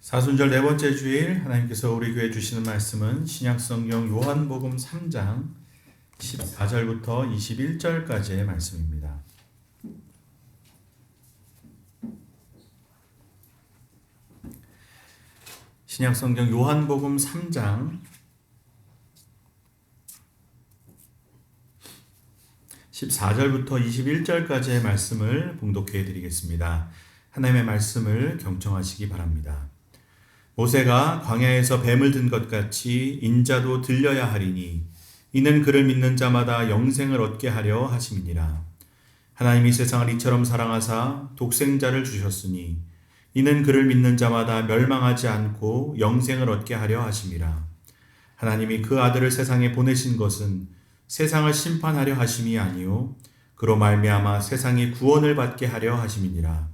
사순절 네 번째 주일 하나님께서 우리 교회에 주시는 말씀은 신약성경 요한복음 3장 14절부터 21절까지의 말씀입니다. 신약성경 요한복음 3장 14절부터 21절까지의 말씀을 봉독해 드리겠습니다. 하나님의 말씀을 경청하시기 바랍니다. 모세가 광야에서 뱀을 든 것 같이 인자도 들려야 하리니 이는 그를 믿는 자마다 영생을 얻게 하려 하심이니라. 하나님이 세상을 이처럼 사랑하사 독생자를 주셨으니 이는 그를 믿는 자마다 멸망하지 않고 영생을 얻게 하려 하심이라. 하나님이 그 아들을 세상에 보내신 것은 세상을 심판하려 하심이 아니요 그로 말미암아 세상이 구원을 받게 하려 하심이니라.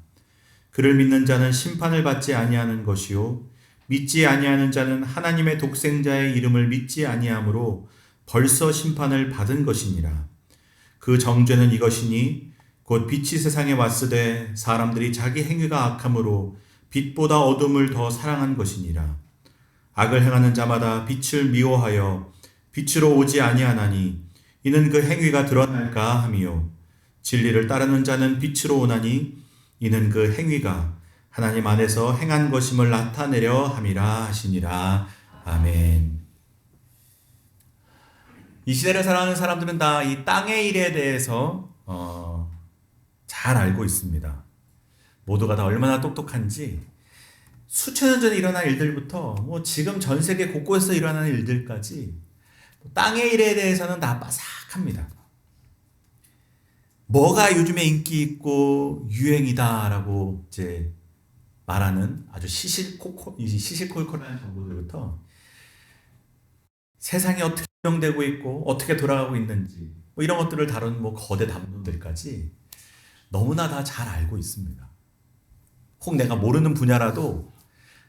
그를 믿는 자는 심판을 받지 아니하는 것이요 믿지 아니하는 자는 하나님의 독생자의 이름을 믿지 아니하므로 벌써 심판을 받은 것이니라. 그 정죄는 이것이니 곧 빛이 세상에 왔으되 사람들이 자기 행위가 악함으로 빛보다 어둠을 더 사랑한 것이니라. 악을 행하는 자마다 빛을 미워하여 빛으로 오지 아니하나니 이는 그 행위가 드러날까 함이요 진리를 따르는 자는 빛으로 오나니 이는 그 행위가 하나님 안에서 행한 것임을 나타내려 함이라 하시니라. 아멘. 이 시대를 살아가는 사람들은 다 이 땅의 일에 대해서 잘 알고 있습니다. 모두가 다 얼마나 똑똑한지 수천 년 전에 일어난 일들부터 지금 전 세계 곳곳에서 일어나는 일들까지 땅의 일에 대해서는 다 빠삭합니다. 뭐가 요즘에 인기 있고 유행이다라고 이제 말하는 아주 시시콜콜한 정보들부터 세상이 어떻게 운영되고 있고 어떻게 돌아가고 있는지 이런 것들을 다루는 거대 담론들까지 너무나 다 잘 알고 있습니다. 혹 내가 모르는 분야라도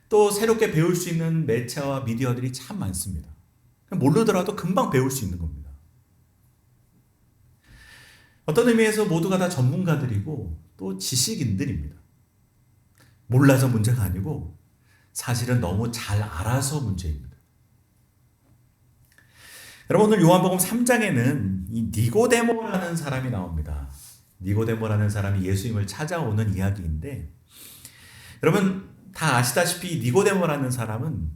또 새롭게 배울 수 있는 매체와 미디어들이 참 많습니다. 모르더라도 금방 배울 수 있는 겁니다. 어떤 의미에서 모두가 다 전문가들이고 또 지식인들입니다. 몰라서 문제가 아니고 사실은 너무 잘 알아서 문제입니다. 여러분, 오늘 요한복음 3장에는 이 니고데모라는 사람이 나옵니다. 니고데모라는 사람이 예수님을 찾아오는 이야기인데, 여러분 다 아시다시피 니고데모라는 사람은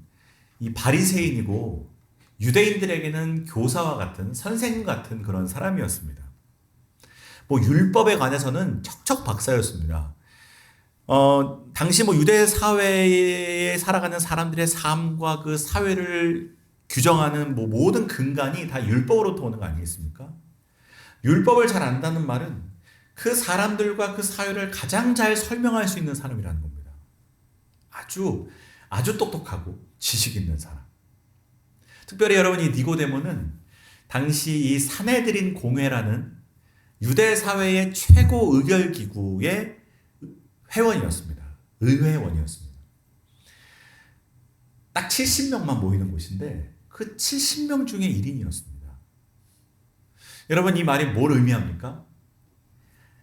이 바리새인이고 유대인들에게는 교사와 같은 선생님 같은 그런 사람이었습니다. 율법에 관해서는 척척 박사였습니다. 당시 유대 사회에 살아가는 사람들의 삶과 그 사회를 규정하는 모든 근간이 다 율법으로부터 오는 거 아니겠습니까? 율법을 잘 안다는 말은 그 사람들과 그 사회를 가장 잘 설명할 수 있는 사람이라는 겁니다. 아주 똑똑하고 지식 있는 사람. 특별히 여러분이 니고데모는 당시 이 사내들인 공회라는 유대 사회의 최고 의결 기구의 회원이었습니다. 의회원이었습니다. 딱 70명만 모이는 곳인데 그 70명 중에 1인이었습니다. 여러분, 이 말이 뭘 의미합니까?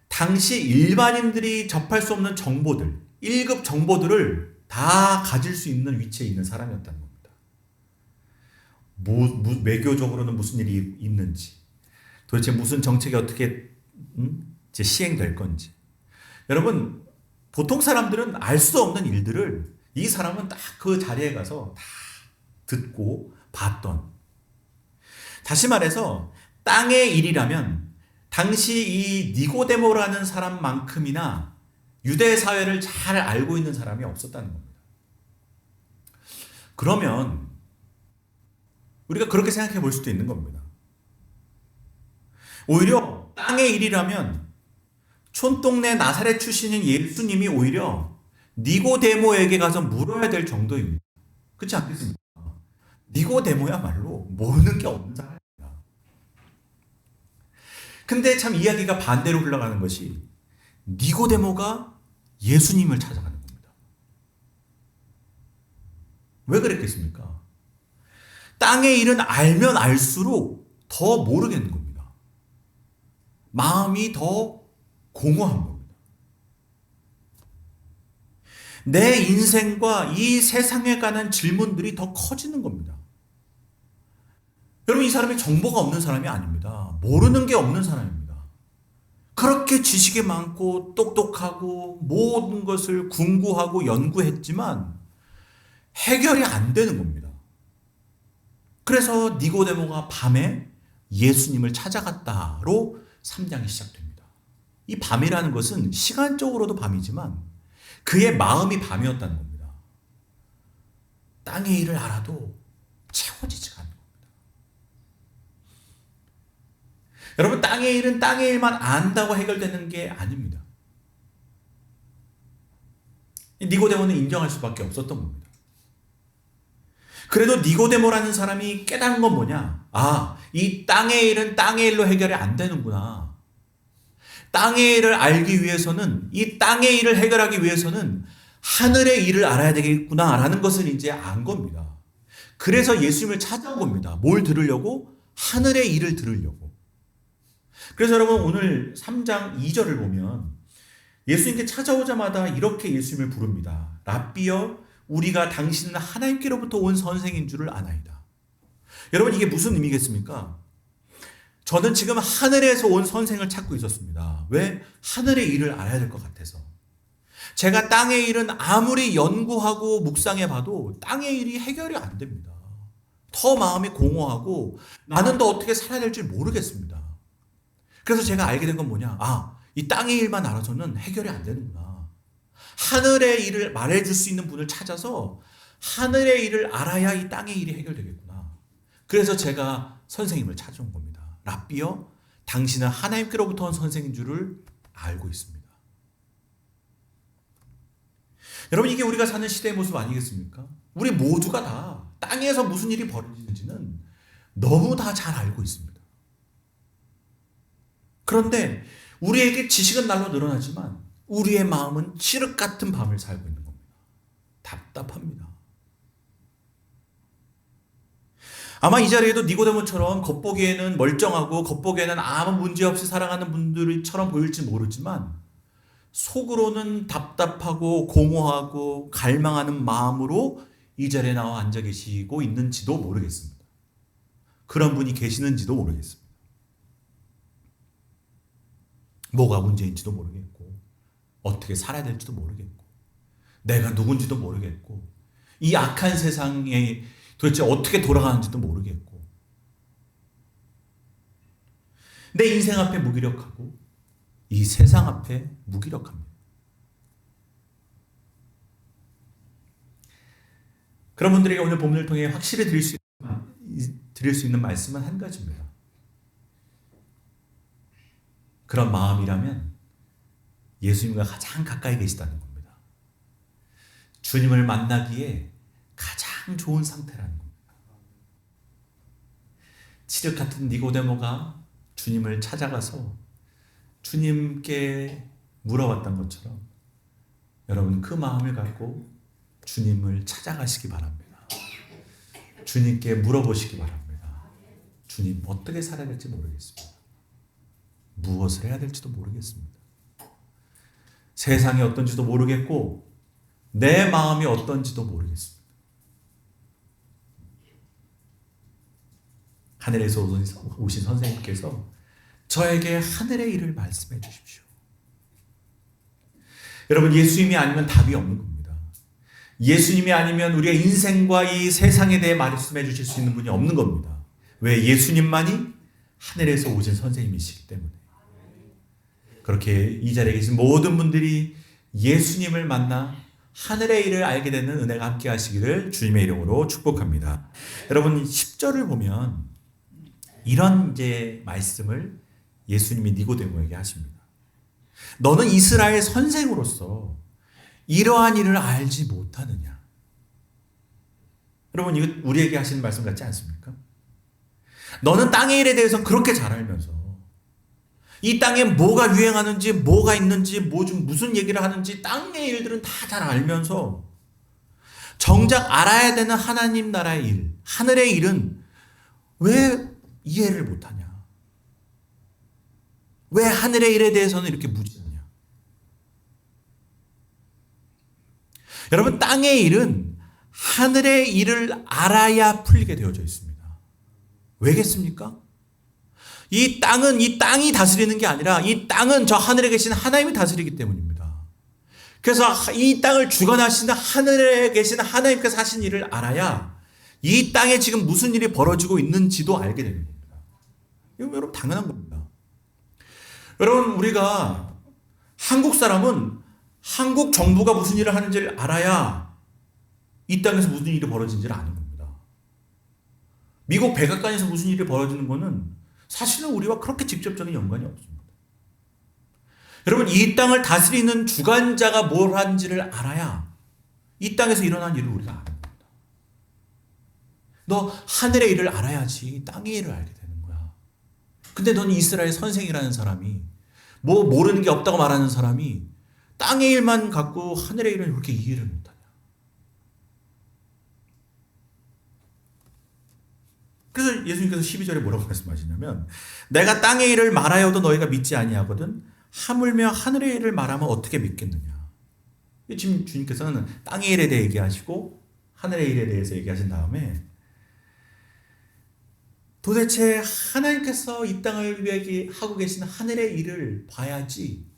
당시 일반인들이 접할 수 없는 정보들, 1급 정보들을 다 가질 수 있는 위치에 있는 사람이었다는 겁니다. 외교적으로는 무슨 일이 있는지, 도대체 무슨 정책이 어떻게 시행될 건지. 여러분, 보통 사람들은 알 수 없는 일들을 이 사람은 딱 그 자리에 가서 다 듣고 봤던. 다시 말해서 땅의 일이라면 당시 이 니고데모라는 사람만큼이나 유대 사회를 잘 알고 있는 사람이 없었다는 겁니다. 그러면 우리가 그렇게 생각해 볼 수도 있는 겁니다. 오히려 땅의 일이라면 촌동네 나사렛 출신인 예수님이 오히려 니고데모에게 가서 물어야 될 정도입니다. 그렇지 않겠습니까? 니고데모야말로 모르는 게 없는 사람입니다. 근데 참 이야기가 반대로 흘러가는 것이 니고데모가 예수님을 찾아가는 겁니다. 왜 그랬겠습니까? 땅의 일은 알면 알수록 더 모르겠는 겁니다. 마음이 더 공허한 겁니다. 내 인생과 이 세상에 관한 질문들이 더 커지는 겁니다. 여러분, 이 사람이 정보가 없는 사람이 아닙니다. 모르는 게 없는 사람입니다. 그렇게 지식이 많고 똑똑하고 모든 것을 궁구하고 연구했지만 해결이 안 되는 겁니다. 그래서 니고데모가 밤에 예수님을 찾아갔다로 3장이 시작됩니다. 이 밤이라는 것은 시간적으로도 밤이지만 그의 마음이 밤이었다는 겁니다. 땅의 일을 알아도 채워지지가 않는 겁니다. 여러분, 땅의 일은 땅의 일만 안다고 해결되는 게 아닙니다. 니고데모는 인정할 수밖에 없었던 겁니다. 그래도 니고데모라는 사람이 깨달은 건 뭐냐? 아, 이 땅의 일은 땅의 일로 해결이 안 되는구나. 땅의 일을 알기 위해서는, 이 땅의 일을 해결하기 위해서는 하늘의 일을 알아야 되겠구나라는 것을 이제 안 겁니다. 그래서 예수님을 찾아온 겁니다. 뭘 들으려고? 하늘의 일을 들으려고. 그래서 여러분, 오늘 3장 2절을 보면 예수님께 찾아오자마자 이렇게 예수님을 부릅니다. 랍비여, 우리가 당신은 하나님께로부터 온 선생인 줄을 아나이다. 여러분, 이게 무슨 의미겠습니까? 저는 지금 하늘에서 온 선생을 찾고 있었습니다. 왜? 하늘의 일을 알아야 될 것 같아서. 제가 땅의 일은 아무리 연구하고 묵상해 봐도 땅의 일이 해결이 안 됩니다. 더 마음이 공허하고 나는 더 어떻게 살아야 될지 모르겠습니다. 그래서 제가 알게 된 건 뭐냐? 아, 이 땅의 일만 알아서는 해결이 안 되는구나. 하늘의 일을 말해줄 수 있는 분을 찾아서 하늘의 일을 알아야 이 땅의 일이 해결되겠구나. 그래서 제가 선생님을 찾아온 겁니다. 랍비여, 당신은 하나님께로부터 온 선생인 줄을 알고 있습니다. 여러분, 이게 우리가 사는 시대의 모습 아니겠습니까? 우리 모두가 다 땅에서 무슨 일이 벌어지는지는 너무 다 잘 알고 있습니다. 그런데 우리에게 지식은 날로 늘어나지만 우리의 마음은 칠흑 같은 밤을 살고 있는 겁니다. 답답합니다. 아마 이 자리에도 니고데모처럼 겉보기에는 멀쩡하고 겉보기에는 아무 문제 없이 살아가는 분들처럼 보일지 모르지만 속으로는 답답하고 공허하고 갈망하는 마음으로 이 자리에 나와 앉아 계시고 있는지도 모르겠습니다. 그런 분이 계시는지도 모르겠습니다. 뭐가 문제인지도 모르겠고 어떻게 살아야 될지도 모르겠고 내가 누군지도 모르겠고 이 악한 세상에 도대체 어떻게 돌아가는지도 모르겠고 내 인생 앞에 무기력하고 이 세상 앞에 무기력합니다. 그런 분들에게 오늘 본문을 통해 확실히 드릴 수 있는 말씀은 한 가지입니다. 그런 마음이라면 예수님과 가장 가까이 계시다는 겁니다. 주님을 만나기에 가장 좋은 상태라는 겁니다. 칠흑 같은 니고데모가 주님을 찾아가서 주님께 물어봤던 것처럼 여러분 그 마음을 갖고 주님을 찾아가시기 바랍니다. 주님께 물어보시기 바랍니다. 주님, 어떻게 살아야 될지 모르겠습니다. 무엇을 해야 될지도 모르겠습니다. 세상이 어떤지도 모르겠고 내 마음이 어떤지도 모르겠습니다. 하늘에서 오신 선생님께서 저에게 하늘의 일을 말씀해 주십시오. 여러분, 예수님이 아니면 답이 없는 겁니다. 예수님이 아니면 우리의 인생과 이 세상에 대해 말씀해 주실 수 있는 분이 없는 겁니다. 왜? 예수님만이 하늘에서 오신 선생님이시기 때문에. 그렇게 이 자리에 계신 모든 분들이 예수님을 만나 하늘의 일을 알게 되는 은혜가 함께 하시기를 주님의 이름으로 축복합니다. 여러분, 10절을 보면 이런 이제 말씀을 예수님이 니고데모에게 하십니다. 너는 이스라엘 선생으로서 이러한 일을 알지 못하느냐? 여러분, 이거 우리에게 하시는 말씀 같지 않습니까? 너는 땅의 일에 대해서 그렇게 잘 알면서 이 땅에 뭐가 유행하는지 뭐가 있는지 무슨 얘기를 하는지 땅의 일들은 다 잘 알면서 정작 알아야 되는 하나님 나라의 일, 하늘의 일은 왜 이해를 못하냐? 왜 하늘의 일에 대해서는 이렇게 무지하냐? 여러분, 땅의 일은 하늘의 일을 알아야 풀리게 되어져 있습니다. 왜겠습니까? 이 땅이 다스리는 게 아니라 이 땅은 저 하늘에 계신 하나님이 다스리기 때문입니다. 그래서 이 땅을 주관하시는 하늘에 계신 하나님께서 하신 일을 알아야 이 땅에 지금 무슨 일이 벌어지고 있는지도 알게 되는 겁니다. 이거 여러분 당연한 겁니다. 여러분, 우리가 한국 사람은 한국 정부가 무슨 일을 하는지를 알아야 이 땅에서 무슨 일이 벌어진지를 아는 겁니다. 미국 백악관에서 무슨 일이 벌어지는 거는 사실은 우리와 그렇게 직접적인 연관이 없습니다. 여러분, 이 땅을 다스리는 주관자가 뭘 하는지를 알아야 이 땅에서 일어난 일을 우리가 아는 겁니다. 너 하늘의 일을 알아야지 땅의 일을 알게 되는 거야. 근데 넌 이스라엘 선생이라는 사람이, 뭐 모르는 게 없다고 말하는 사람이 땅의 일만 갖고 하늘의 일은 그렇게 이해를 못하냐. 그래서 예수님께서 12절에 뭐라고 말씀하시냐면, 내가 땅의 일을 말하여도 너희가 믿지 아니하거든 하물며 하늘의 일을 말하면 어떻게 믿겠느냐. 지금 주님께서는 땅의 일에 대해 얘기하시고 하늘의 일에 대해서 얘기하신 다음에 도대체 하나님께서 이 땅을 위해 하고 계신 하늘의 일을 봐야지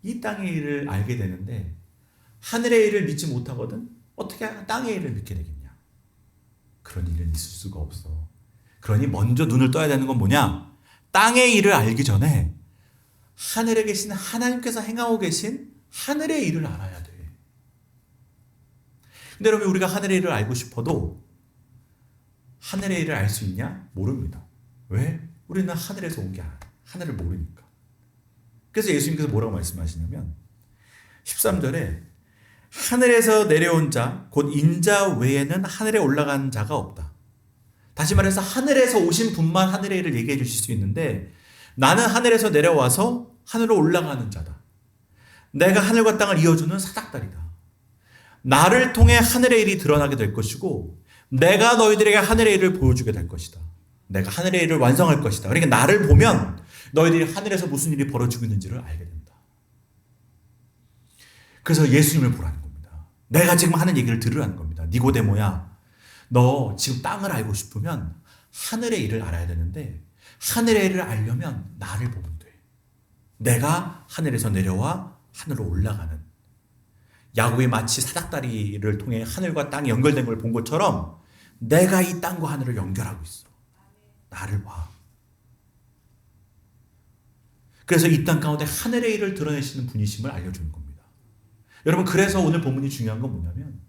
이 땅의 일을 알게 되는데, 하늘의 일을 믿지 못하거든 어떻게 땅의 일을 믿게 되겠냐. 그런 일은 있을 수가 없어. 그러니 먼저 눈을 떠야 되는 건 뭐냐? 땅의 일을 알기 전에 하늘에 계신 하나님께서 행하고 계신 하늘의 일을 알아야 돼. 근데 여러분, 우리가 하늘의 일을 알고 싶어도 하늘의 일을 알 수 있냐? 모릅니다. 왜? 우리는 하늘에서 온 게 아니야. 하늘을 모르니까. 그래서 예수님께서 뭐라고 말씀하시냐면 13절에 하늘에서 내려온 자, 곧 인자 외에는 하늘에 올라간 자가 없다. 다시 말해서 하늘에서 오신 분만 하늘의 일을 얘기해 주실 수 있는데, 나는 하늘에서 내려와서 하늘로 올라가는 자다. 내가 하늘과 땅을 이어주는 사닥다리다. 나를 통해 하늘의 일이 드러나게 될 것이고 내가 너희들에게 하늘의 일을 보여주게 될 것이다. 내가 하늘의 일을 완성할 것이다. 그러니까 나를 보면 너희들이 하늘에서 무슨 일이 벌어지고 있는지를 알게 된다. 그래서 예수님을 보라는 겁니다. 내가 지금 하는 얘기를 들으라는 겁니다. 니고데모야, 너 지금 땅을 알고 싶으면 하늘의 일을 알아야 되는데, 하늘의 일을 알려면 나를 보면 돼. 내가 하늘에서 내려와 하늘로 올라가는, 야곱이 마치 사닥다리를 통해 하늘과 땅이 연결된 걸 본 것처럼 내가 이 땅과 하늘을 연결하고 있어. 나를 봐. 그래서 이 땅 가운데 하늘의 일을 드러내시는 분이심을 알려주는 겁니다. 여러분, 그래서 오늘 본문이 중요한 건 뭐냐면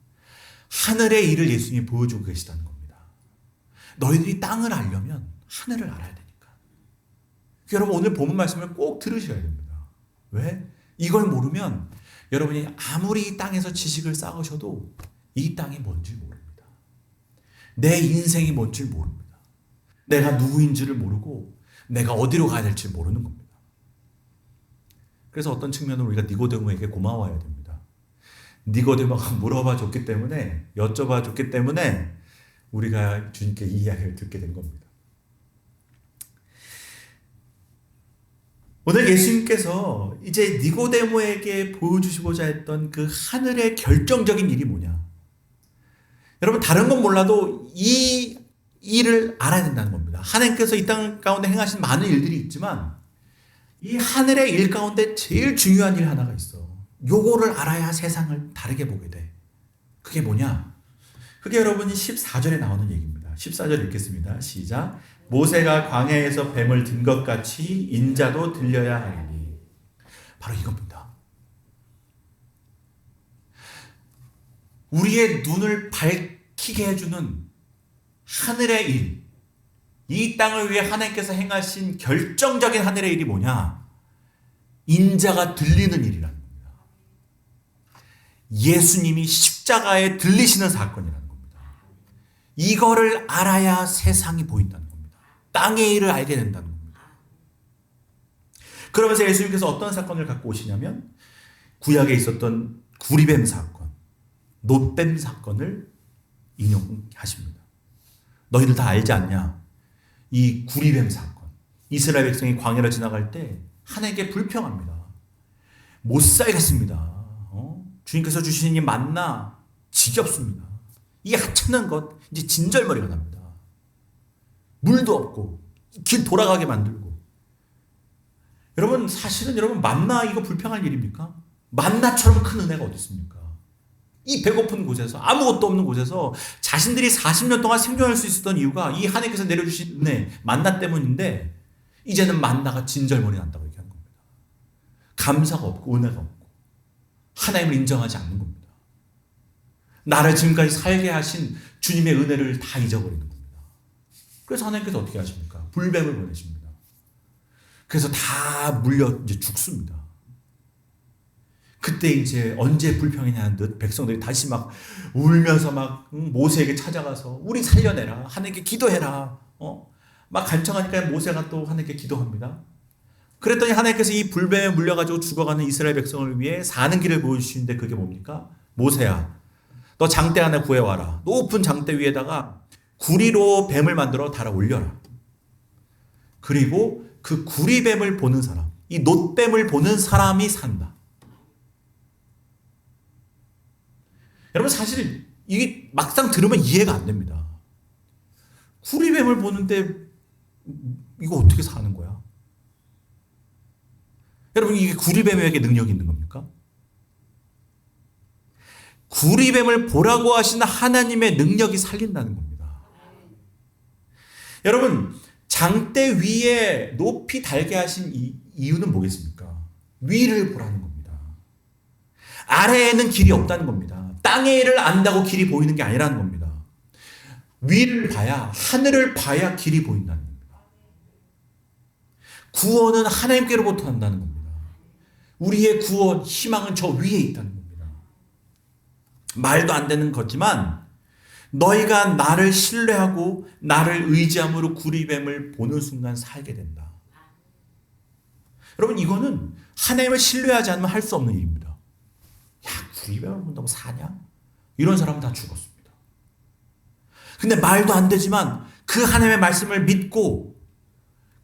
하늘의 일을 예수님이 보여주고 계시다는 겁니다. 너희들이 땅을 알려면 하늘을 알아야 되니까. 여러분, 오늘 본문 말씀을 꼭 들으셔야 됩니다. 왜? 이걸 모르면 여러분이 아무리 이 땅에서 지식을 쌓으셔도 이 땅이 뭔지 모릅니다. 내 인생이 뭔지 모릅니다. 내가 누구인지를 모르고 내가 어디로 가야 될지 모르는 겁니다. 그래서 어떤 측면으로 우리가 니고데모에게 고마워해야 됩니다. 니고데모가 물어봐 줬기 때문에, 여쭤봐 줬기 때문에 우리가 주님께 이 이야기를 듣게 된 겁니다. 오늘 예수님께서 이제 니고데모에게 보여주시고자 했던 그 하늘의 결정적인 일이 뭐냐? 여러분, 다른 건 몰라도 이 일을 알아야 된다는 겁니다. 하나님께서 이 땅 가운데 행하신 많은 일들이 있지만 이 하늘의 일 가운데 제일 중요한 일 하나가 있어. 요거를 알아야 세상을 다르게 보게 돼. 그게 뭐냐? 그게 여러분이 14절에 나오는 얘기입니다. 14절 읽겠습니다. 시작. 모세가 광야에서 뱀을 든 것 같이 인자도 들려야 하리니. 바로 이겁니다. 우리의 눈을 밝히게 해주는 하늘의 일, 이 땅을 위해 하나님께서 행하신 결정적인 하늘의 일이 뭐냐? 인자가 들리는 일이라는 겁니다. 예수님이 십자가에 들리시는 사건이라는 겁니다. 이거를 알아야 세상이 보인다는 겁니다. 땅의 일을 알게 된다는 겁니다. 그러면서 예수님께서 어떤 사건을 갖고 오시냐면 구약에 있었던 구리뱀 사건, 놋뱀 사건을 인용하십니다. 너희들 다 알지 않냐? 이 구리뱀 사건. 이스라엘 백성이 광야를 지나갈 때 하나님께 불평합니다. 못 살겠습니다. 주님께서 주시는 이 만나 지겹습니다. 이게 하찮은 것, 이제 진절머리가 납니다. 물도 없고 길 돌아가게 만들고. 여러분, 사실은 여러분 만나 이거 불평할 일입니까? 만나처럼 큰 은혜가 어디 있습니까? 이 배고픈 곳에서, 아무것도 없는 곳에서 자신들이 40년 동안 생존할 수 있었던 이유가 이 하나님께서 내려주신 은혜, 만나 때문인데, 이제는 만나가 진절머리 난다고 얘기하는 겁니다. 감사가 없고 은혜가 없고 하나님을 인정하지 않는 겁니다. 나를 지금까지 살게 하신 주님의 은혜를 다 잊어버리는 겁니다. 그래서 하나님께서 어떻게 하십니까? 불뱀을 보내십니다. 그래서 다 물려 이제 죽습니다. 그때 이제 언제 불평이냐는 듯 백성들이 다시 막 울면서 막 모세에게 찾아가서 우리 살려내라, 하나님께 기도해라, 막 간청하니까 모세가 또 하나님께 기도합니다. 그랬더니 하나님께서 이 불뱀에 물려가지고 죽어가는 이스라엘 백성을 위해 사는 길을 보여주시는데, 그게 뭡니까? 모세야, 너 장대 하나 구해와라. 높은 장대 위에다가 구리로 뱀을 만들어 달아 올려라. 그리고 그 구리뱀을 보는 사람, 이 놋뱀을 보는 사람이 산다. 여러분, 사실 이게 막상 들으면 이해가 안 됩니다. 구리뱀을 보는데 이거 어떻게 사는 거야? 여러분, 이게 구리뱀에게 능력이 있는 겁니까? 구리뱀을 보라고 하신 하나님의 능력이 살린다는 겁니다. 여러분, 장대 위에 높이 달게 하신 이유는 뭐겠습니까? 위를 보라는 겁니다. 아래에는 길이 없다는 겁니다. 땅의 일을 안다고 길이 보이는 게 아니라는 겁니다. 위를 봐야, 하늘을 봐야 길이 보인다는 겁니다. 구원은 하나님께로부터 한다는 겁니다. 우리의 구원, 희망은 저 위에 있다는 겁니다. 말도 안 되는 거지만 너희가 나를 신뢰하고 나를 의지함으로 구리뱀을 보는 순간 살게 된다. 여러분, 이거는 하나님을 신뢰하지 않으면 할 수 없는 일입니다. 야, 구리뱀을 본다고 사냐? 이런 사람은 다 죽었습니다. 근데 말도 안 되지만 그 하나님의 말씀을 믿고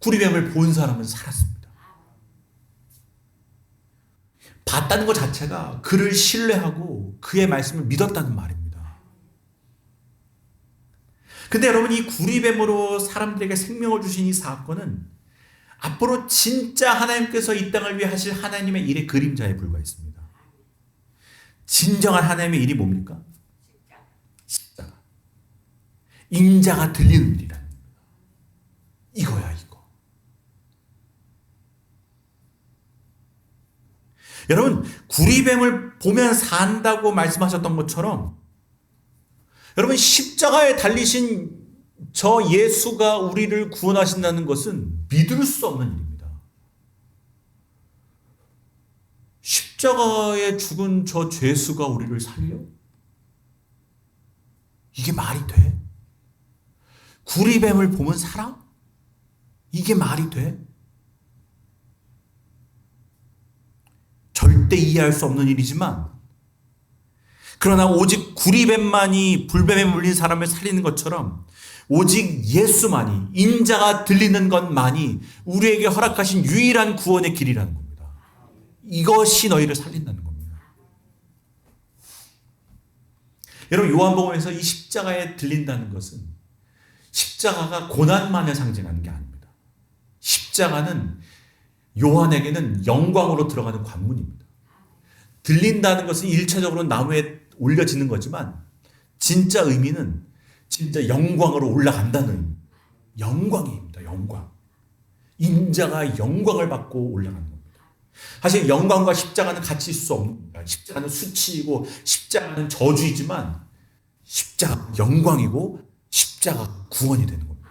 구리뱀을 본 사람은 살았습니다. 봤다는 것 자체가 그를 신뢰하고 그의 말씀을 믿었다는 말입니다. 근데 여러분, 이 구리뱀으로 사람들에게 생명을 주신 이 사건은 앞으로 진짜 하나님께서 이 땅을 위해 하실 하나님의 일의 그림자에 불과했습니다. 진정한 하나님의 일이 뭡니까? 십자가. 인자가 들리는 일이라는 겁니다. 이거야, 이거. 여러분, 구리뱀을 보면 산다고 말씀하셨던 것처럼, 여러분, 십자가에 달리신 저 예수가 우리를 구원하신다는 것은 믿을 수 없는 일입니다. 십자가에 죽은 저 죄수가 우리를 살려? 이게 말이 돼? 구리뱀을 보면 살아? 이게 말이 돼? 절대 이해할 수 없는 일이지만, 그러나 오직 구리뱀만이 불뱀에 물린 사람을 살리는 것처럼 오직 예수만이, 인자가 들리는 것만이 우리에게 허락하신 유일한 구원의 길이라는 겁니다. 이것이 너희를 살린다는 겁니다. 여러분, 요한복음에서 이 십자가에 들린다는 것은 십자가가 고난만을 상징하는 게 아닙니다. 십자가는 요한에게는 영광으로 들어가는 관문입니다. 들린다는 것은 일차적으로 나무에 올려지는 거지만 진짜 의미는 진짜 영광으로 올라간다는 의미입니다. 영광입니다. 영광. 인자가 영광을 받고 올라가는 겁니다. 사실 영광과 십자가는 같이 있을 수 없는 겁니다. 십자가는 수치이고 십자가는 저주이지만 십자가 영광이고 십자가 구원이 되는 겁니다.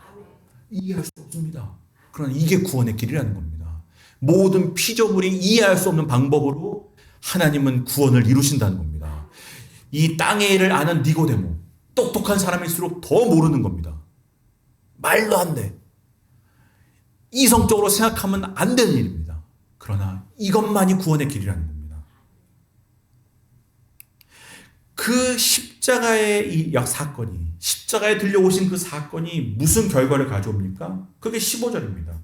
이해할 수 없습니다. 그러나 이게 구원의 길이라는 겁니다. 모든 피조물이 이해할 수 없는 방법으로 하나님은 구원을 이루신다는 겁니다. 이 땅의 일을 아는 니고데모, 똑똑한 사람일수록 더 모르는 겁니다. 말도 안 돼. 이성적으로 생각하면 안 되는 일입니다. 그러나 이것만이 구원의 길이라는 겁니다. 그 십자가의 이 사건이, 십자가에 들려오신 그 사건이 무슨 결과를 가져옵니까? 그게 15절입니다.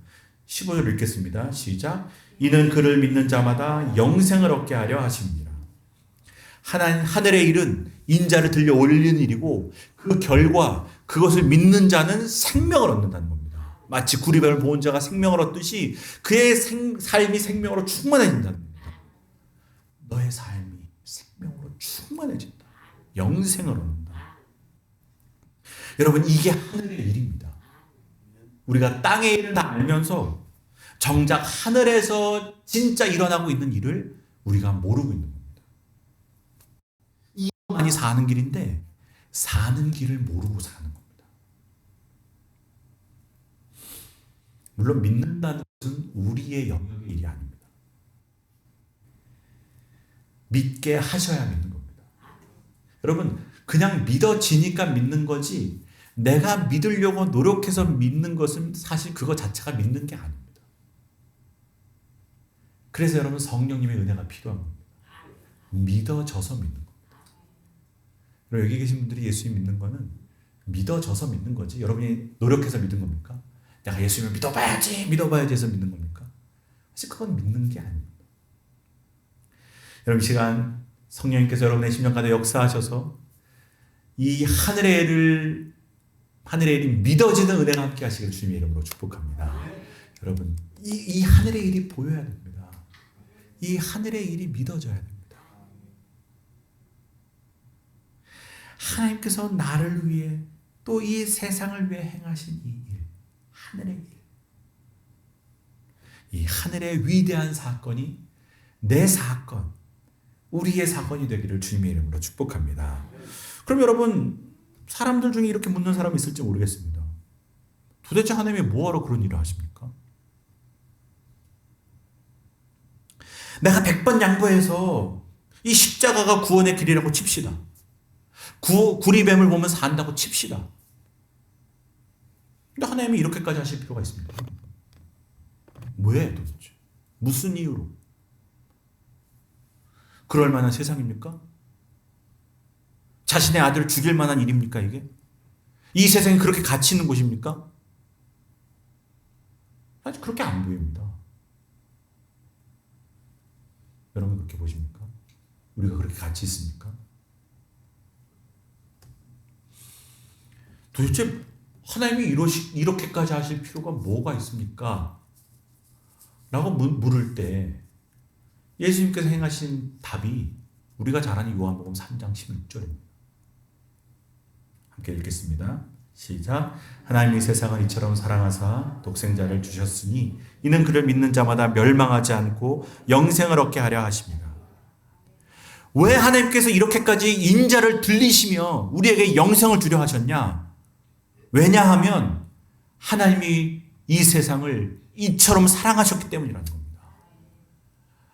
15절 읽겠습니다. 시작. 이는 그를 믿는 자마다 영생을 얻게 하려 하십니다. 하늘의 일은 인자를 들려 올리는 일이고 그 결과 그것을 믿는 자는 생명을 얻는다는 겁니다. 마치 구리뱀을 보은 자가 생명을 얻듯이 그의 삶이 생명으로 충만해진다는 겁니다. 너의 삶이 생명으로 충만해진다. 영생을 얻는다. 여러분, 이게 하늘의 일입니다. 우리가 땅의 일을 다 알면서 정작 하늘에서 진짜 일어나고 있는 일을 우리가 모르고 있는 겁니다. 이만이 사는 길인데 사는 길을 모르고 사는 겁니다. 물론 믿는다는 것은 우리의 영역의 일이 아닙니다. 믿게 하셔야 믿는 겁니다. 여러분, 그냥 믿어지니까 믿는 거지 내가 믿으려고 노력해서 믿는 것은 사실 그거 자체가 믿는 게 아닙니다. 그래서 여러분, 성령님의 은혜가 필요한 겁니다. 믿어져서 믿는 겁니다. 여기 계신 분들이 예수님 믿는 거는 믿어져서 믿는 거지 여러분이 노력해서 믿는 겁니까? 내가 예수님을 믿어봐야지 해서 믿는 겁니까? 사실 그건 믿는 게 아닙니다. 여러분, 이 시간 성령님께서 여러분의 심령 가운데 역사하셔서 이 하늘의 일이 믿어지는 은혜가 함께 하시길 주님의 이름으로 축복합니다. 여러분, 이 하늘의 일이 보여야 됩니다. 이 하늘의 일이 믿어져야 됩니다. 하나님께서 나를 위해 또 이 세상을 위해 행하신 이 일, 하늘의 일. 이 하늘의 위대한 사건이 내 사건, 우리의 사건이 되기를 주님의 이름으로 축복합니다. 그럼 여러분, 사람들 중에 이렇게 묻는 사람이 있을지 모르겠습니다. 도대체 하나님이 뭐하러 그런 일을 하십니까? 내가 100번 양보해서 이 십자가가 구원의 길이라고 칩시다. 구리뱀을 보면 산다고 칩시다. 근데 하나님이 이렇게까지 하실 필요가 있습니다. 왜 도대체? 무슨 이유로? 그럴 만한 세상입니까? 자신의 아들을 죽일 만한 일입니까, 이게? 이 세상이 그렇게 가치 있는 곳입니까? 사실 그렇게 안 보입니다. 여러분 그렇게 보십니까? 우리가 그렇게 가치 있습니까? 도대체 하나님이 이렇게까지 하실 필요가 뭐가 있습니까? 라고 물을 때 예수님께서 행하신 답이 우리가 잘 아는 요한복음 3장 16절입니다. 함께 읽겠습니다. 시작. 하나님이 세상을 이처럼 사랑하사 독생자를 주셨으니 이는 그를 믿는 자마다 멸망하지 않고 영생을 얻게 하려 하십니다. 왜 하나님께서 이렇게까지 인자를 들리시며 우리에게 영생을 주려 하셨냐? 왜냐하면 하나님이 이 세상을 이처럼 사랑하셨기 때문이라는 겁니다.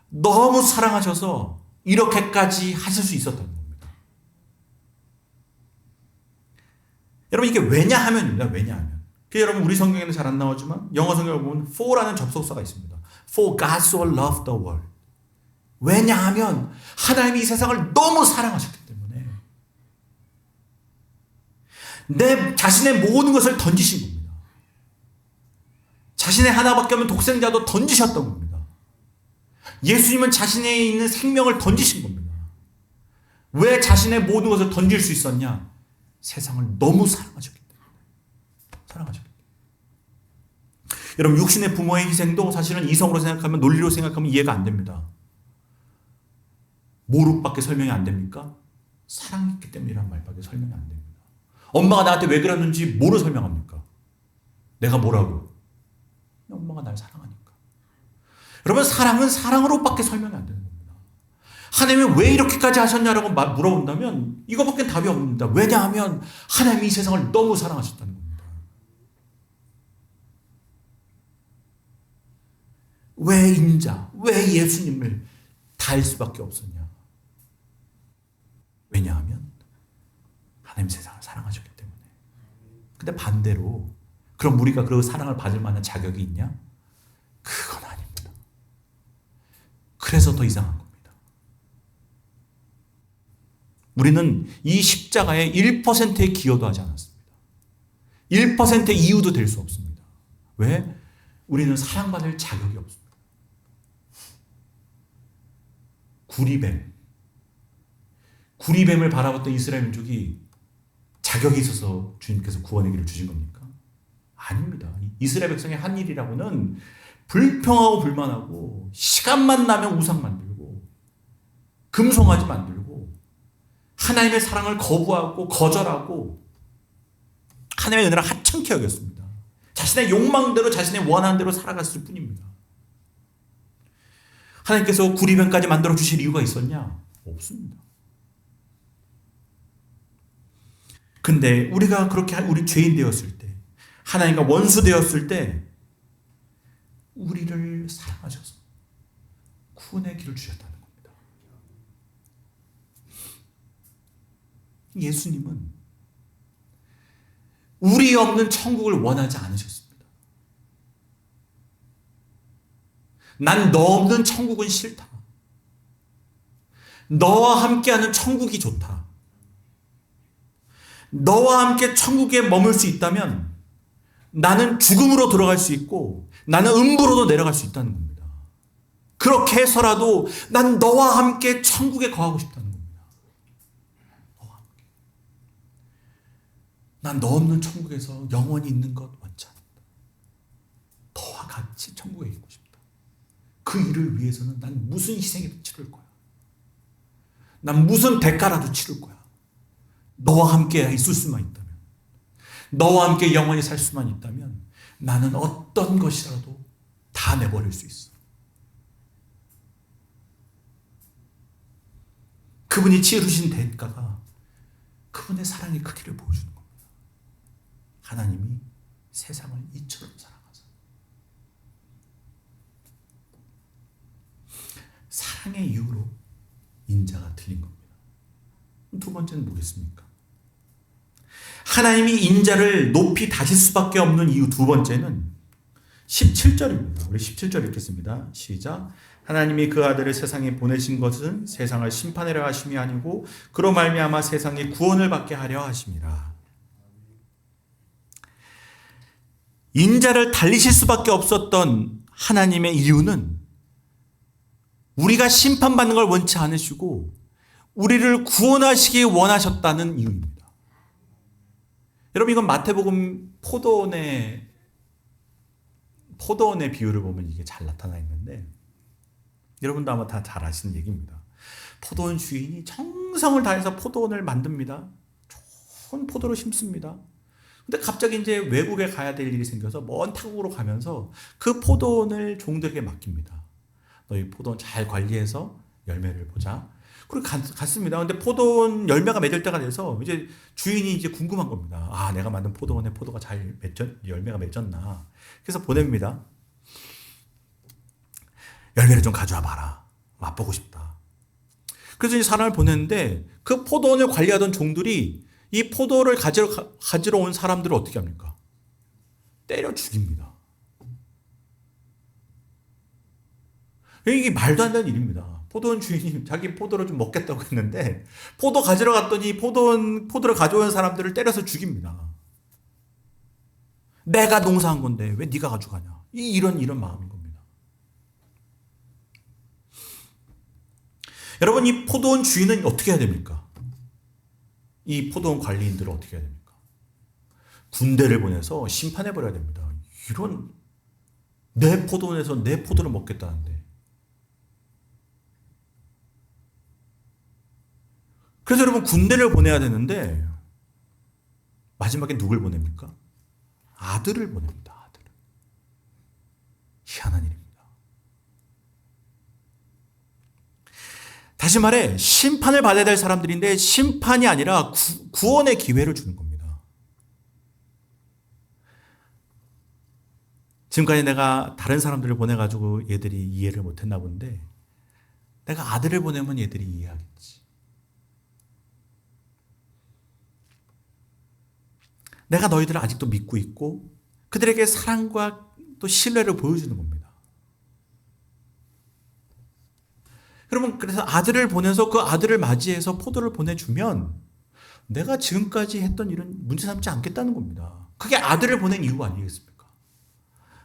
너무 사랑하셔서 이렇게까지 하실 수 있었던 겁니다. 여러분, 이게 왜냐하면입니다. 왜냐하면. 여러분, 우리 성경에는 잘 안 나오지만 영어 성경을 보면 for라는 접속사가 있습니다. For God so loved the world. 왜냐하면 하나님이 이 세상을 너무 사랑하셨기 때문에 내 자신의 모든 것을 던지신 겁니다. 자신의 하나밖에 없는 독생자도 던지셨던 겁니다. 예수님은 자신에 있는 생명을 던지신 겁니다. 왜 자신의 모든 것을 던질 수 있었냐? 세상을 너무 사랑하셨기 때문에. 사랑하셨기 때문에. 여러분, 육신의 부모의 희생도 사실은 이성으로 생각하면, 논리로 생각하면 이해가 안 됩니다. 뭐로밖에 설명이 안 됩니까? 사랑했기 때문이란 말밖에 설명이 안 됩니다. 엄마가 나한테 왜 그랬는지 뭐로 설명합니까? 내가 뭐라고? 엄마가 날 사랑하니까. 여러분, 사랑은 사랑으로밖에 설명이 안 되는 겁니다. 하나님이 왜 이렇게까지 하셨냐라고 물어본다면 이거밖에 답이 없습니다. 왜냐하면 하나님이 이 세상을 너무 사랑하셨다는 겁니다. 왜 인자, 왜 예수님을 달 수밖에 없었냐? 왜냐하면 하나님 세상을 사랑하셨기 때문에. 근데 반대로 그럼 우리가 그 사랑을 받을 만한 자격이 있냐? 그건 아닙니다. 그래서 더 이상한 겁니다. 우리는 이 십자가에 1%의 기여도 하지 않았습니다. 1%의 이유도 될 수 없습니다. 왜? 우리는 사랑받을 자격이 없습니다. 구리뱀. 구리뱀을 바라봤던 이스라엘 민족이 자격이 있어서 주님께서 구원의 길을 주신 겁니까? 아닙니다. 이스라엘 백성의 한 일이라고는 불평하고 불만하고 시간만 나면 우상 만들고 금송아지 만들고 하나님의 사랑을 거부하고 거절하고 하나님의 은혜를 하찮게 여겼습니다. 자신의 욕망대로 자신의 원하는 대로 살아갔을 뿐입니다. 하나님께서 구리뱀까지 만들어 주실 이유가 있었냐? 없습니다. 근데 우리가 그렇게 우리 죄인 되었을 때, 하나님과 원수 되었을 때 우리를 사랑하셔서 구원의 길을 주셨다는 겁니다. 예수님은 우리 없는 천국을 원하지 않으셨습니다. 난 너 없는 천국은 싫다. 너와 함께하는 천국이 좋다. 너와 함께 천국에 머물 수 있다면 나는 죽음으로 들어갈 수 있고 나는 음부로도 내려갈 수 있다는 겁니다. 그렇게 해서라도 난 너와 함께 천국에 거하고 싶다는 겁니다. 너와 함께. 난 너 없는 천국에서 영원히 있는 것 원치 않다. 너와 같이 천국에 있고 싶다. 그 일을 위해서는 난 무슨 희생이든 치를 거야. 난 무슨 대가라도 치를 거야. 너와 함께 있을 수만 있다면, 너와 함께 영원히 살 수만 있다면 나는 어떤 것이라도 다 내버릴 수 있어. 그분이 치르신 대가가 그분의 사랑의 크기를 보여주는 겁니다. 하나님이 세상을 이처럼 사랑하사. 사랑의 이유로 인자가 틀린 겁니다. 두 번째는 뭐겠습니까? 하나님이 인자를 높이 다실 수밖에 없는 이유 두 번째는 17절입니다. 우리 17절 읽겠습니다. 시작. 하나님이 그 아들을 세상에 보내신 것은 세상을 심판하려 하심이 아니고 그로 말미암아 세상이 구원을 받게 하려 하심이라. 인자를 달리실 수밖에 없었던 하나님의 이유는 우리가 심판받는 걸 원치 않으시고 우리를 구원하시기 원하셨다는 이유입니다. 여러분, 이건 마태복음 포도원의 비유를 보면 이게 잘 나타나 있는데, 여러분도 아마 다 잘 아시는 얘기입니다. 포도원 주인이 정성을 다해서 포도원을 만듭니다. 좋은 포도를 심습니다. 근데 갑자기 이제 외국에 가야 될 일이 생겨서 먼 타국으로 가면서 그 포도원을 종들에게 맡깁니다. 너희 포도원 잘 관리해서 열매를 보자. 그리고 갔습니다. 근데 포도원 열매가 맺을 때가 돼서 이제 주인이 이제 궁금한 겁니다. 아, 내가 만든 포도원에 포도가 잘 열매가 맺었나. 그래서 보냅니다. 열매를 좀 가져와 봐라. 맛보고 싶다. 그래서 이제 사람을 보냈는데 그 포도원을 관리하던 종들이 이 포도를 가지러 온 사람들을 어떻게 합니까? 때려 죽입니다. 이게 말도 안 되는 일입니다. 포도원 주인이 자기 포도를 좀 먹겠다고 했는데 포도 가지러 갔더니 포도를 가져온 사람들을 때려서 죽입니다. 내가 농사한 건데 왜 네가 가져가냐. 이런 마음인 겁니다. 여러분, 이 포도원 주인은 어떻게 해야 됩니까? 이 포도원 관리인들을 어떻게 해야 됩니까? 군대를 보내서 심판해버려야 됩니다. 이런 내 포도원에서 내 포도를 먹겠다는데. 그래서 여러분, 군대를 보내야 되는데 마지막에 누굴 보냅니까? 아들을 보냅니다. 아들을. 희한한 일입니다. 다시 말해 심판을 받아야 될 사람들인데 심판이 아니라 구원의 기회를 주는 겁니다. 지금까지 내가 다른 사람들을 보내가지고 얘들이 이해를 못했나 본데 내가 아들을 보내면 얘들이 이해하겠지. 내가 너희들을 아직도 믿고 있고 그들에게 사랑과 또 신뢰를 보여주는 겁니다. 여러분, 그래서 아들을 보내서 그 아들을 맞이해서 포도를 보내주면 내가 지금까지 했던 일은 문제 삼지 않겠다는 겁니다. 그게 아들을 보낸 이유 아니겠습니까?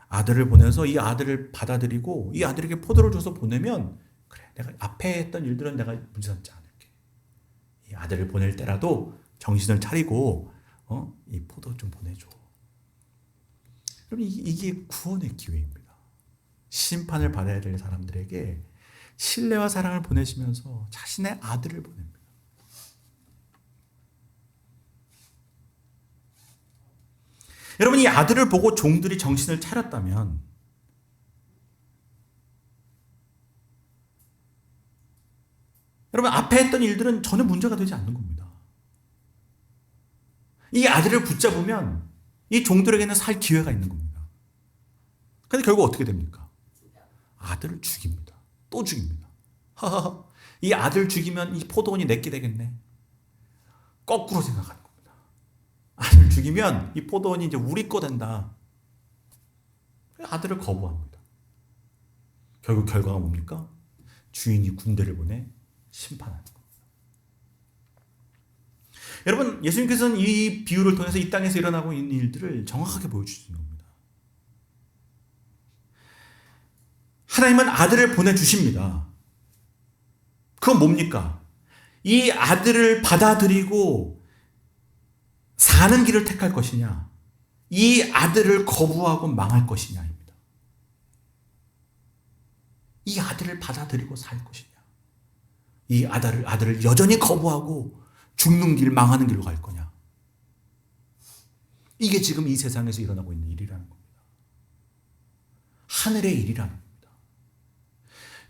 아들을 보내서 이 아들을 받아들이고 이 아들에게 포도를 줘서 보내면 그래, 내가 앞에 했던 일들은 내가 문제 삼지 않을게. 이 아들을 보낼 때라도 정신을 차리고 이 포도 좀 보내줘. 그럼 이게 구원의 기회입니다. 심판을 받아야 될 사람들에게 신뢰와 사랑을 보내시면서 자신의 아들을 보냅니다. 여러분, 이 아들을 보고 종들이 정신을 차렸다면 여러분, 앞에 했던 일들은 전혀 문제가 되지 않는 겁니다. 이 아들을 붙잡으면 이 종들에게는 살 기회가 있는 겁니다. 근데 결국 어떻게 됩니까? 아들을 죽입니다. 또 죽입니다. 이 아들 죽이면 이 포도원이 내게 되겠네. 거꾸로 생각하는 겁니다. 아들 죽이면 이 포도원이 이제 우리 거 된다. 아들을 거부합니다. 결국 결과가 뭡니까? 주인이 군대를 보내 심판하는 겁니다. 여러분, 예수님께서는 이 비유를 통해서 이 땅에서 일어나고 있는 일들을 정확하게 보여주시는 겁니다. 하나님은 아들을 보내주십니다. 그건 뭡니까? 이 아들을 받아들이고 사는 길을 택할 것이냐, 이 아들을 거부하고 망할 것이냐입니다. 이 아들을 받아들이고 살 것이냐, 이 아들을 여전히 거부하고 죽는 길, 망하는 길로 갈 거냐. 이게 지금 이 세상에서 일어나고 있는 일이라는 겁니다. 하늘의 일이라는 겁니다.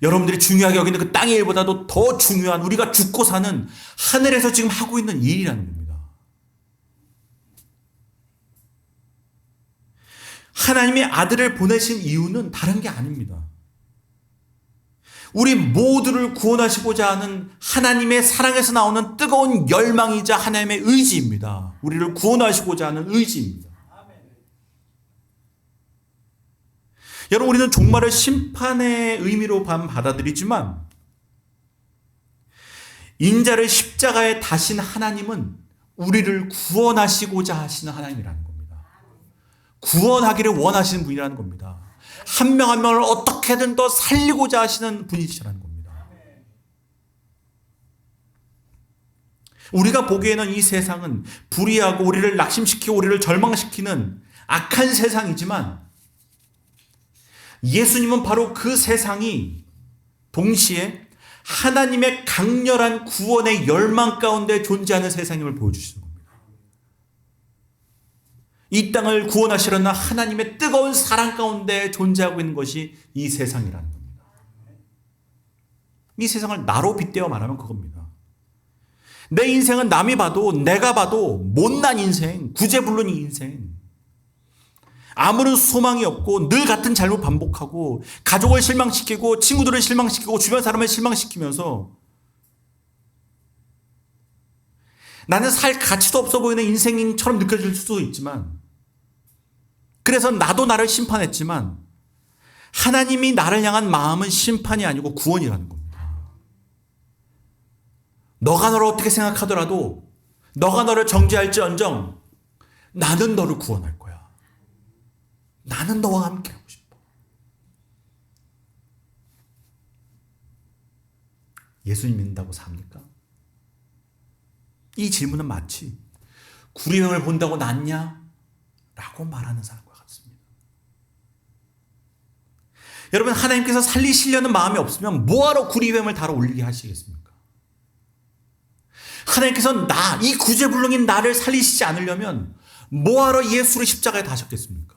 여러분들이 중요하게 여기는 그 땅의 일보다도 더 중요한, 우리가 죽고 사는 하늘에서 지금 하고 있는 일이라는 겁니다. 하나님이 아들을 보내신 이유는 다른 게 아닙니다. 우리 모두를 구원하시고자 하는 하나님의 사랑에서 나오는 뜨거운 열망이자 하나님의 의지입니다. 우리를 구원하시고자 하는 의지입니다. 여러분, 우리는 종말을 심판의 의미로 받아들이지만 인자를 십자가에 다신 하나님은 우리를 구원하시고자 하시는 하나님이라는 겁니다. 구원하기를 원하시는 분이라는 겁니다. 한 명 한 명을 어떻게든 더 살리고자 하시는 분이시라는 겁니다. 우리가 보기에는 이 세상은 불의하고 우리를 낙심시키고 우리를 절망시키는 악한 세상이지만 예수님은 바로 그 세상이 동시에 하나님의 강렬한 구원의 열망 가운데 존재하는 세상임을 보여주시는 겁니다. 이 땅을 구원하시려는 하나님의 뜨거운 사랑 가운데 존재하고 있는 것이 이 세상이라는 겁니다. 이 세상을 나로 빗대어 말하면 그겁니다. 내 인생은 남이 봐도 내가 봐도 못난 인생, 구제불능인 인생, 아무런 소망이 없고 늘 같은 잘못 반복하고 가족을 실망시키고 친구들을 실망시키고 주변 사람을 실망시키면서 나는 살 가치도 없어 보이는 인생처럼 느껴질 수도 있지만, 그래서 나도 나를 심판했지만 하나님이 나를 향한 마음은 심판이 아니고 구원이라는 겁니다. 너가 너를 어떻게 생각하더라도, 너가 너를 정죄할지언정 나는 너를 구원할 거야. 나는 너와 함께 하고 싶어. 예수님 믿는다고 삽니까? 이 질문은 마치 구리명을 본다고 낫냐? 라고 말하는 사람과 같습니다. 여러분, 하나님께서 살리시려는 마음이 없으면 뭐하러 구리명을 달아 올리게 하시겠습니까? 하나님께서 이 구제불능인 나를 살리시지 않으려면 뭐하러 예수를 십자가에 다셨겠습니까?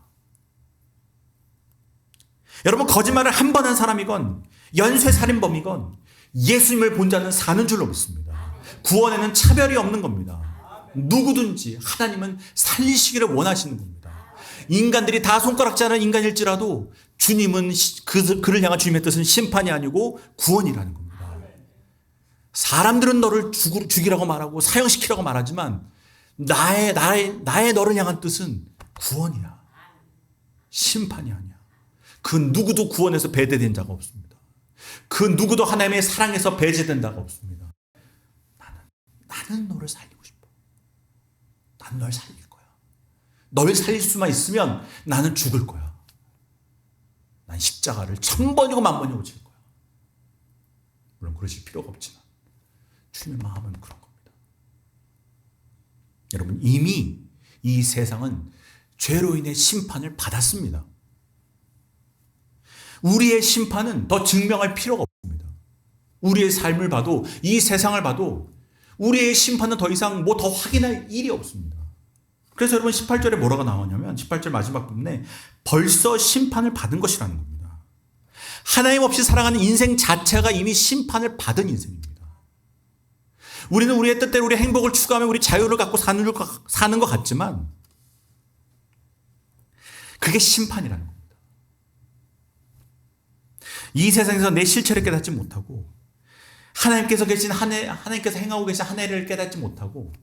여러분, 거짓말을 한 번 한 사람이건 연쇄살인범이건 예수님을 본 자는 사는 줄로 믿습니다. 구원에는 차별이 없는 겁니다. 누구든지 하나님은 살리시기를 원하시는 겁니다. 인간들이 다 손가락질하는 인간일지라도 주님은 그를 향한 주님의 뜻은 심판이 아니고 구원이라는 겁니다. 사람들은 너를 죽이라고 말하고 사형시키라고 말하지만 나의 너를 향한 뜻은 구원이야. 심판이 아니야. 그 누구도 구원에서 배제된 자가 없습니다. 그 누구도 하나님의 사랑에서 배제된 자가 없습니다. 나는 너를 살리고 싶어. 난 널 살릴 거야. 널 살릴 수만 있으면 나는 죽을 거야. 난 십자가를 1000번이고 10,000번이고 질 거야. 물론 그러실 필요가 없지만 주님의 마음은 그런 겁니다. 여러분, 이미 이 세상은 죄로 인해 심판을 받았습니다. 우리의 심판은 더 증명할 필요가 없습니다. 우리의 삶을 봐도, 이 세상을 봐도 우리의 심판은 더 이상 뭐 더 확인할 일이 없습니다. 그래서 여러분 18절에 뭐라고 나오냐면 18절 마지막 부분에 벌써 심판을 받은 것이라는 겁니다. 하나님 없이 살아가는 인생 자체가 이미 심판을 받은 인생입니다. 우리는 우리의 뜻대로 우리의 행복을 추구하며 우리 자유를 갖고 사는 것 같지만 그게 심판이라는 겁니다. 이 세상에서 내 실체를 깨닫지 못하고 하나님께서 행하고 계신 한 해를 깨닫지 못하고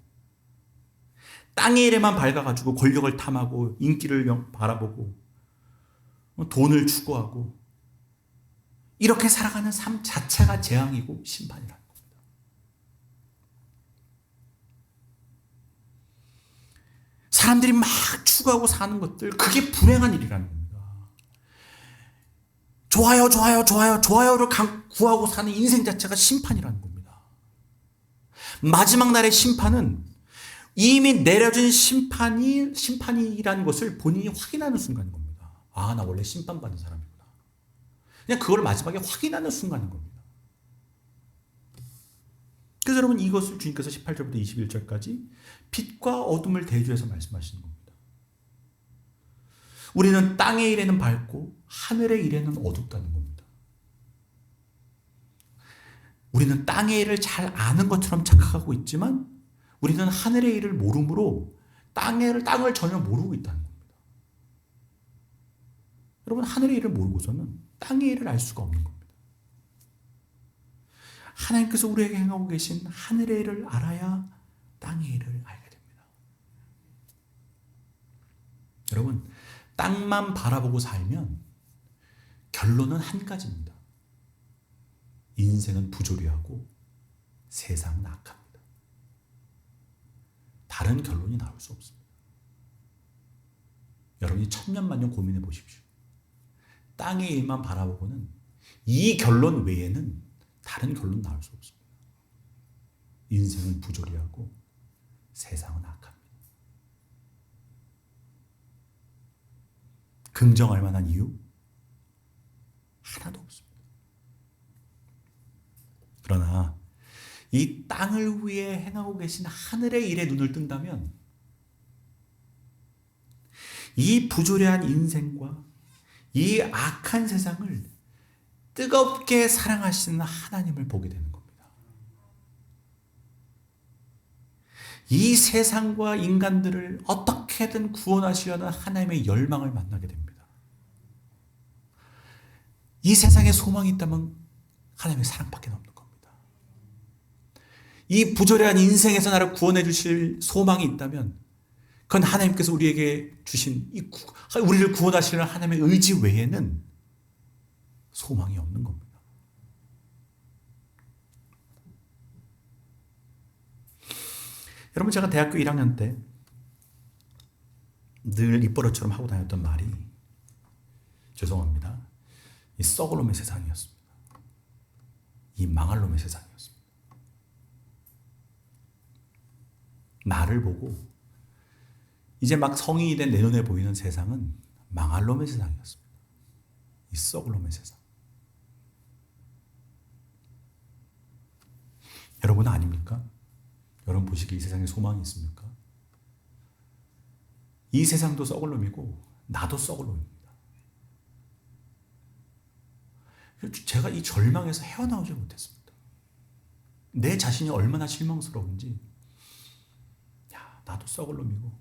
땅의 일에만 밝아가지고 권력을 탐하고 인기를 바라보고 돈을 추구하고 이렇게 살아가는 삶 자체가 재앙이고 심판이라는 겁니다. 사람들이 막 추구하고 사는 것들, 그게 불행한 일이라는 겁니다. 좋아요를 구하고 사는 인생 자체가 심판이라는 겁니다. 마지막 날의 심판은 이미 내려진 심판이라는 것을 본인이 확인하는 순간인 겁니다. 아, 나 원래 심판받은 사람이구나. 그냥 그걸 마지막에 확인하는 순간인 겁니다. 그래서 여러분, 이것을 주님께서 18절부터 21절까지 빛과 어둠을 대조해서 말씀하시는 겁니다. 우리는 땅의 일에는 밝고 하늘의 일에는 어둡다는 겁니다. 우리는 땅의 일을 잘 아는 것처럼 착각하고 있지만 우리는 하늘의 일을 모르므로 땅을 전혀 모르고 있다는 겁니다. 여러분, 하늘의 일을 모르고서는 땅의 일을 알 수가 없는 겁니다. 하나님께서 우리에게 행하고 계신 하늘의 일을 알아야 땅의 일을 알게 됩니다. 여러분, 땅만 바라보고 살면 결론은 한 가지입니다. 인생은 부조리하고 세상은 악합니다. 다른 결론이 나올 수 없습니다. 여러분이 천년만년 고민해 보십시오. 땅의 일만 바라보고는 이 결론 외에는 다른 결론 나올 수 없습니다. 인생은 부조리하고 세상은 악합니다. 긍정할 만한 이유? 하나도 없습니다. 그러나 이 땅을 위해 행하고 계신 하늘의 일에 눈을 뜬다면 이 부조리한 인생과 이 악한 세상을 뜨겁게 사랑하시는 하나님을 보게 되는 겁니다. 이 세상과 인간들을 어떻게든 구원하시려는 하나님의 열망을 만나게 됩니다. 이 세상에 소망이 있다면 하나님의 사랑밖에 없는 겁니다. 이 부조리한 인생에서 나를 구원해 주실 소망이 있다면 그건 하나님께서 우리에게 주신 우리를 구원하시려는 하나님의 의지 외에는 소망이 없는 겁니다. 여러분, 제가 대학교 1학년 때 늘 입버릇처럼 하고 다녔던 말이, 죄송합니다, 이 썩을 놈의 세상이었습니다. 이 망할 놈의 세상이었습니다. 나를 보고 이제 막 성인이 된 내 눈에 보이는 세상은 망할 놈의 세상이었습니다. 이 썩을 놈의 세상. 여러분은 아닙니까? 여러분 보시기에 이 세상에 소망이 있습니까? 이 세상도 썩을 놈이고 나도 썩을 놈입니다. 제가 이 절망에서 헤어나오지 못했습니다. 내 자신이 얼마나 실망스러운지, 야, 나도 썩을 놈이고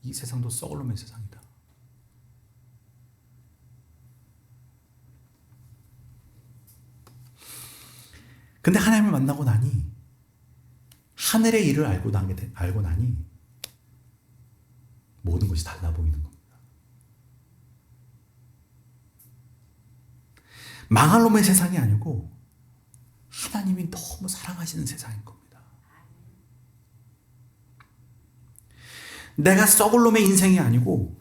이 세상도 썩을 놈의 세상이다. 근데 하나님을 만나고 나니, 하늘의 일을 알고 나니 모든 것이 달라 보이는 겁니다. 망할 놈의 세상이 아니고 하나님이 너무 사랑하시는 세상인 겁니다. 내가 썩을 놈의 인생이 아니고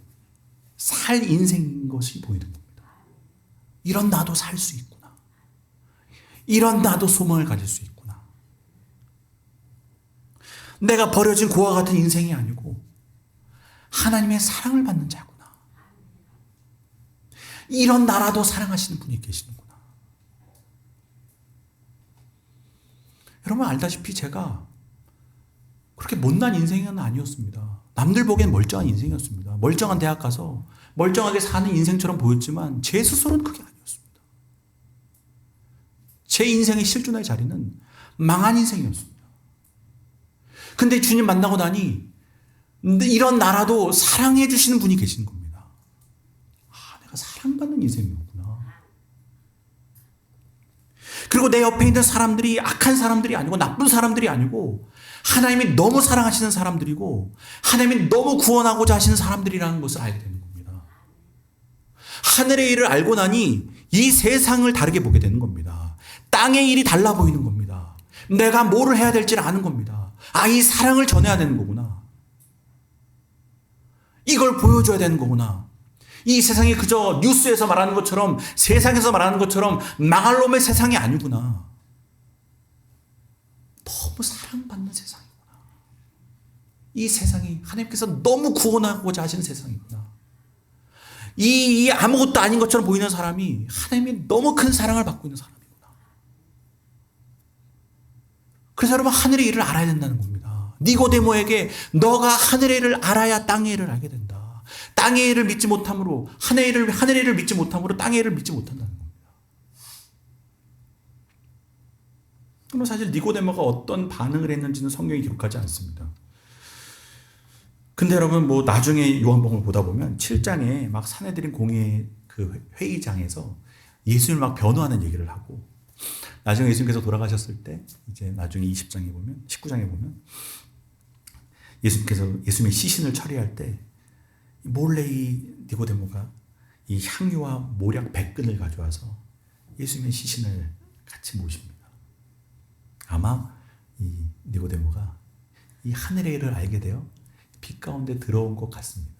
살 인생인 것이 보이는 겁니다. 이런 나도 살 수 있구나. 이런 나도 소망을 가질 수 있구나. 내가 버려진 고와 같은 인생이 아니고 하나님의 사랑을 받는 자구나. 이런 나라도 사랑하시는 분이 계시는구나. 여러분 알다시피 제가 그렇게 못난 인생은 아니었습니다. 남들 보기엔 멀쩡한 인생이었습니다. 멀쩡한 대학 가서 멀쩡하게 사는 인생처럼 보였지만 제 스스로는 그게 아니었습니다. 제 인생의 실존의 자리는 망한 인생이었습니다. 근데 주님 만나고 나니 이런 나라도 사랑해 주시는 분이 계시는 겁니다. 아, 내가 사랑받는 인생이었구나. 그리고 내 옆에 있는 사람들이 악한 사람들이 아니고 나쁜 사람들이 아니고 하나님이 너무 사랑하시는 사람들이고 하나님이 너무 구원하고자 하시는 사람들이라는 것을 알게 되는 겁니다. 하늘의 일을 알고 나니 이 세상을 다르게 보게 되는 겁니다. 땅의 일이 달라 보이는 겁니다. 내가 뭐를 해야 될지를 아는 겁니다. 아, 이 사랑을 전해야 되는 거구나. 이걸 보여줘야 되는 거구나. 이 세상이 그저 뉴스에서 말하는 것처럼 세상에서 말하는 것처럼 망할 놈의 세상이 아니구나. 너무 사랑받는 세상이구나. 이 세상이 하나님께서 너무 구원하고자 하시는 세상이구나. 이 아무것도 아닌 것처럼 보이는 사람이 하나님이 너무 큰 사랑을 받고 있는 사람이구나. 그래서 여러분 하늘의 일을 알아야 된다는 겁니다. 니고데모에게 너가 하늘의 일을 알아야 땅의 일을 알게 된다. 땅의 일을 믿지 못함으로 하늘의 일을 믿지 못함으로 땅의 일을 믿지 못한다는 겁니다. 그럼 사실 니고데모가 어떤 반응을 했는지는 성경이 기록하지 않습니다. 근데 여러분 뭐 나중에 요한복음을 보다 보면 7장에 막 사내들인 공회 그 회의장에서 예수님을 막 변호하는 얘기를 하고 나중에 예수님께서 돌아가셨을 때 이제 나중에 20장에 보면 19장에 보면 예수님께서 예수님의 시신을 처리할 때 몰래 이 니고데모가 이 향유와 모략 100근을 가져와서 예수님의 시신을 같이 모십니다. 아마 이 니고데모가 이 하늘의 일을 알게 되어 빛 가운데 들어온 것 같습니다.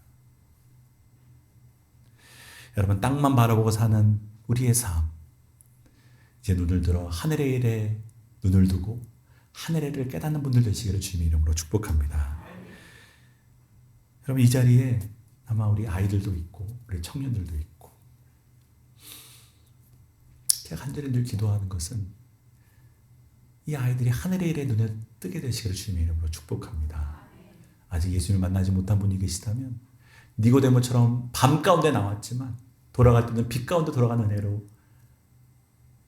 여러분 땅만 바라보고 사는 우리의 삶 이제 눈을 들어 하늘의 일에 눈을 두고 하늘의 일을 깨닫는 분들 되시기를 주님의 이름으로 축복합니다. 여러분 이 자리에 아마 우리 아이들도 있고 우리 청년들도 있고 제가 간절히 늘 기도하는 것은 이 아이들이 하늘의 일에 눈을 뜨게 되시기를 주님의 이름으로 축복합니다. 아직 예수님을 만나지 못한 분이 계시다면 니고데모처럼 밤 가운데 나왔지만 돌아갈 때는 빛 가운데 돌아가는 은혜로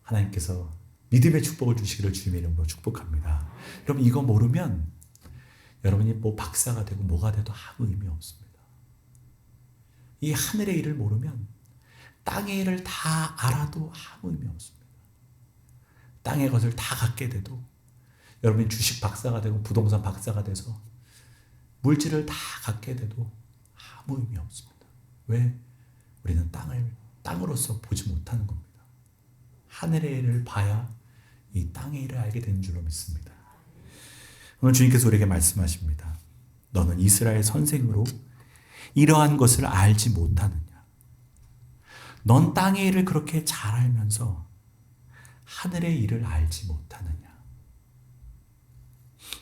하나님께서 믿음의 축복을 주시기를 주님의 이름으로 축복합니다. 여러분 이거 모르면 여러분이 뭐 박사가 되고 뭐가 돼도 아무 의미 없습니다. 이 하늘의 일을 모르면 땅의 일을 다 알아도 아무 의미 없습니다. 땅의 것을 다 갖게 돼도 여러분이 주식 박사가 되고 부동산 박사가 돼서 물질을 다 갖게 돼도 아무 의미 없습니다. 왜? 우리는 땅을 땅으로서 보지 못하는 겁니다. 하늘의 일을 봐야 이 땅의 일을 알게 되는 줄로 믿습니다. 오늘 주님께서 우리에게 말씀하십니다. 너는 이스라엘 선생으로 이러한 것을 알지 못하느냐? 넌 땅의 일을 그렇게 잘 알면서 하늘의 일을 알지 못하느냐?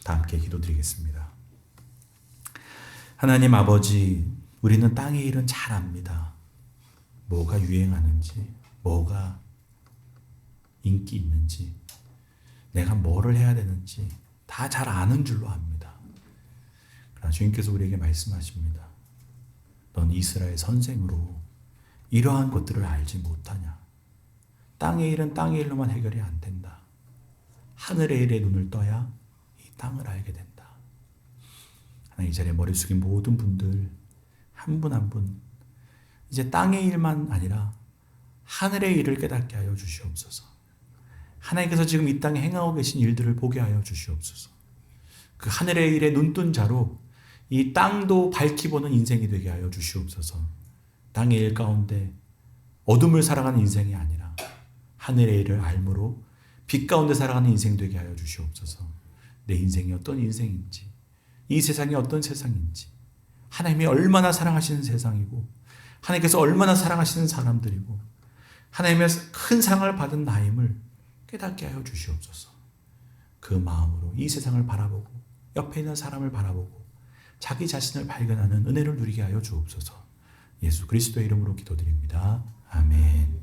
다 함께 기도드리겠습니다. 하나님 아버지, 우리는 땅의 일은 잘 압니다. 뭐가 유행하는지, 뭐가 인기 있는지, 내가 뭐를 해야 되는지 다 잘 아는 줄로 압니다. 그러나 주님께서 우리에게 말씀하십니다. 넌 이스라엘 선생으로 이러한 것들을 알지 못하냐? 땅의 일은 땅의 일로만 해결이 안 된다. 하늘의 일에 눈을 떠야 이 땅을 알게 된다. 하나 이 자리에 머리 숙인 모든 분들 한 분 한 분 이제 땅의 일만 아니라 하늘의 일을 깨닫게 하여 주시옵소서. 하나님께서 지금 이 땅에 행하고 계신 일들을 보게 하여 주시옵소서. 그 하늘의 일에 눈뜬 자로 이 땅도 밝히 보는 인생이 되게 하여 주시옵소서. 땅의 일 가운데 어둠을 살아가는 인생이 아니라 하늘의 일을 알므로 빛 가운데 살아가는 인생 되게 하여 주시옵소서. 내 인생이 어떤 인생인지, 이 세상이 어떤 세상인지, 하나님이 얼마나 사랑하시는 세상이고 하나님께서 얼마나 사랑하시는 사람들이고 하나님의 큰 상을 받은 나임을 깨닫게 하여 주시옵소서. 그 마음으로 이 세상을 바라보고 옆에 있는 사람을 바라보고 자기 자신을 발견하는 은혜를 누리게 하여 주옵소서. 예수 그리스도의 이름으로 기도드립니다. 아멘.